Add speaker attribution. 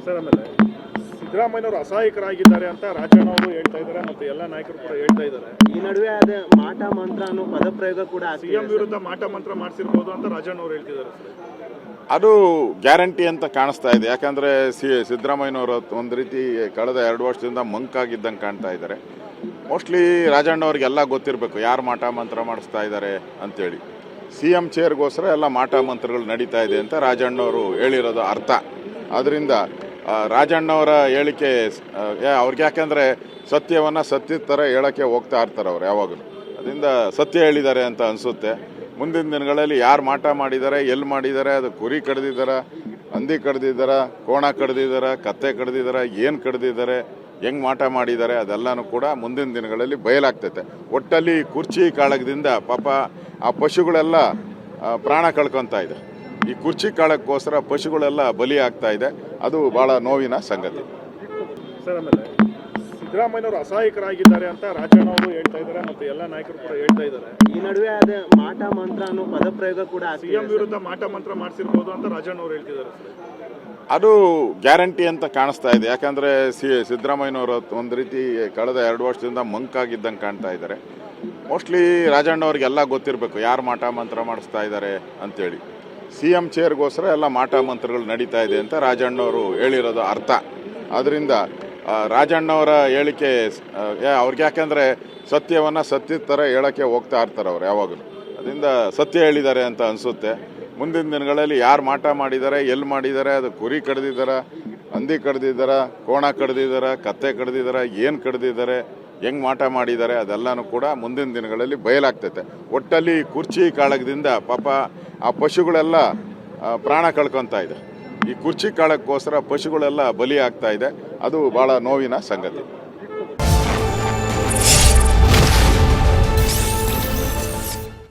Speaker 1: Sir ಆಮೇಲೆ ಸಿದ್ದರಾಮಯ್ಯನವರು ಅಸಹಾಯಕರಾಗಿದ್ದಾರೆ ಅಂತ ರಾಜಣ್ಣ ಅವರು ಹೇಳ್ತಾ ಇದ್ದಾರೆ ಮತ್ತು ಎಲ್ಲ ನಾಯಕರು ಕೂಡ ಹೇಳ್ತಾ ಇದ್ದಾರೆ.
Speaker 2: ಈ ನಡುವೆ ಅದೇ ಮಾಟ ಮಂತ್ರ ಅನ್ನೋ ಪದಪ್ರಯೋಗ ಕೂಡ
Speaker 1: ಸಿಎಂ ವಿರುದ್ಧ ಮಾಟ ಮಂತ್ರ ಮಾಡಿಸಿರ್ಬೋದು ಅಂತ ರಾಜಣ್ಣ ಅವರು ಹೇಳ್ತಿದ್ದಾರೆ.
Speaker 3: ಅದು ಗ್ಯಾರಂಟಿ ಅಂತ ಕಾಣಿಸ್ತಾ ಇದೆ. ಯಾಕಂದರೆ ಸಿದ್ದರಾಮಯ್ಯನವರು ಒಂದು ರೀತಿ ಕಳೆದ 2 ವರ್ಷದಿಂದ ಮಂಕಾಗಿದ್ದಂಗೆ ಕಾಣ್ತಾ ಇದ್ದಾರೆ. ಮೋಸ್ಟ್ಲಿ ರಾಜಣ್ಣವ್ರಿಗೆಲ್ಲ ಗೊತ್ತಿರಬೇಕು ಯಾರು ಮಾಟ ಮಂತ್ರ ಮಾಡಿಸ್ತಾ ಇದ್ದಾರೆ ಅಂತೇಳಿ. CM ಚೇರ್ಗೋಸ್ಕರ ಎಲ್ಲ ಮಾಟ ಮಂತ್ರಗಳು ನಡೀತಾ ಇದೆ ಅಂತ ರಾಜಣ್ಣವರು ಹೇಳಿರೋದು ಅರ್ಥ. ಅದರಿಂದ ರಾಜಣ್ಣವರ ಹೇಳಿಕೆ ಅವ್ರಿಗೆ ಯಾಕಂದರೆ ಸತ್ಯವನ್ನು ಸತ್ಯದ ಥರ ಹೇಳೋಕ್ಕೆ ಹೋಗ್ತಾ ಇರ್ತಾರೆ ಅವ್ರು ಯಾವಾಗಲೂ. ಅದರಿಂದ ಸತ್ಯ ಹೇಳಿದ್ದಾರೆ ಅಂತ ಅನಿಸುತ್ತೆ. ಮುಂದಿನ ದಿನಗಳಲ್ಲಿ ಯಾರು ಮಾಟ ಮಾಡಿದ್ದಾರೆ, ಎಲ್ಲಿ ಮಾಡಿದ್ದಾರೆ, ಅದು ಕುರಿ ಕಡ್ದಿದ್ದಾರ, ಹಂದಿ ಕಡ್ದಿದ್ದಾರ, ಕೋಣ ಕಡ್ದಿದ್ದಾರ, ಕತ್ತೆ ಕಡ್ದಿದ್ದಾರ, ಏನು ಕಡ್ದಿದ್ದಾರೆ, ಹೆಂಗೆ ಮಾಟ ಮಾಡಿದ್ದಾರೆ, ಅದೆಲ್ಲನೂ ಕೂಡ ಮುಂದಿನ ದಿನಗಳಲ್ಲಿ ಬಯಲಾಗ್ತೈತೆ. ಒಟ್ಟಲ್ಲಿ ಕುರ್ಚಿ ಕಾಳಗದಿಂದ ಪಾಪ ಆ ಪಶುಗಳೆಲ್ಲ ಪ್ರಾಣ ಕಳ್ಕೊತಾ ಇದೆ. ಈ ಕುರ್ಚಿ ಕಾಳಕ್ಕೋಸ್ಕರ ಪಶುಗಳೆಲ್ಲ ಬಲಿ ಆಗ್ತಾ ಇದೆ. ಅದು ಭಾಳ ನೋವಿನ ಸಂಗತಿ.
Speaker 1: ಸರ್ ಆಮೇಲೆ ಸಿದ್ದರಾಮಯ್ಯನವರು ಅಸಹಾಯಕರಾಗಿದ್ದಾರೆ ಅಂತ ರಾಜಣ್ಣ ಅವರು ಹೇಳ್ತಾ ಇದ್ದಾರೆ ಮತ್ತು ಎಲ್ಲ ನಾಯಕರು ಕೂಡ ಹೇಳ್ತಾ ಇದ್ದಾರೆ.
Speaker 2: ಈ ನಡುವೆ ಅದೇ ಮಾಟ ಮಂತ್ರ ಅನ್ನೋ ಪದಪ್ರಯೋಗ ಕೂಡ
Speaker 1: ಸಿಎಂ ವಿರುದ್ಧ ಮಾಟ ಮಂತ್ರ ಮಾಡಿಸಿರ್ಬೋದು ಅಂತ ರಾಜಣ್ಣ ಅವರು ಹೇಳ್ತಿದ್ದಾರೆ.
Speaker 3: ಅದು ಗ್ಯಾರಂಟಿ ಅಂತ ಕಾಣಿಸ್ತಾ ಇದೆ. ಯಾಕಂದರೆ ಸಿದ್ದರಾಮಯ್ಯನವರು ಒಂದು ರೀತಿ ಕಳೆದ 2 ವರ್ಷದಿಂದ ಮಂಕಾಗಿದ್ದಂಗೆ ಕಾಣ್ತಾ ಇದ್ದಾರೆ. ಮೋಸ್ಟ್ಲಿ ರಾಜಣ್ಣವ್ರಿಗೆಲ್ಲ ಗೊತ್ತಿರಬೇಕು ಯಾರು ಮಾಟ ಮಂತ್ರ ಮಾಡಿಸ್ತಾ ಇದ್ದಾರೆ ಅಂತೇಳಿ. CM ಚೇರ್ಗೋಸ್ಕರ ಎಲ್ಲ ಮಾಟ ಮಂತ್ರಗಳು ನಡೀತಾ ಇದೆ ಅಂತ ರಾಜಣ್ಣವರು ಹೇಳಿರೋದು ಅರ್ಥ. ಅದರಿಂದ ರಾಜಣ್ಣವರ ಹೇಳಿಕೆ ಅವ್ರಿಗೆ ಯಾಕಂದರೆ ಸತ್ಯವನ್ನು ಸತ್ಯದ ಥರ ಹೇಳೋಕ್ಕೆ ಹೋಗ್ತಾ ಇರ್ತಾರೆ ಅವ್ರು ಯಾವಾಗಲೂ. ಅದರಿಂದ ಸತ್ಯ ಹೇಳಿದ್ದಾರೆ ಅಂತ ಅನಿಸುತ್ತೆ. ಮುಂದಿನ ದಿನಗಳಲ್ಲಿ ಯಾರು ಮಾಟ ಮಾಡಿದ್ದಾರೆ, ಎಲ್ಲಿ ಮಾಡಿದ್ದಾರೆ, ಅದು ಕುರಿ ಕಡ್ದಿದ್ದಾರ, ಹಂದಿ ಕಡ್ದಿದ್ದಾರ, ಕೋಣ ಕಡ್ದಿದ್ದಾರ, ಕತ್ತೆ ಕಡ್ದಿದ್ದಾರ, ಏನು ಕಡ್ದಿದ್ದಾರೆ, ಹೆಂಗೆ ಮಾಟ ಮಾಡಿದ್ದಾರೆ, ಅದೆಲ್ಲನೂ ಕೂಡ ಮುಂದಿನ ದಿನಗಳಲ್ಲಿ ಬಯಲಾಗ್ತೈತೆ. ಒಟ್ಟಲ್ಲಿ ಕುರ್ಚಿ ಕಾಳಗದಿಂದ ಪಾಪ ಆ ಪಶುಗಳೆಲ್ಲ ಪ್ರಾಣ ಕಳ್ಕೊತಾ ಇದೆ. ಈ ಕುರ್ಚಿ ಕಾಳಕ್ಕೋಸ್ಕರ ಪಶುಗಳೆಲ್ಲ ಬಲಿ ಆಗ್ತಾ ಇದೆ. ಅದು ಭಾಳ ನೋವಿನ ಸಂಗತಿ.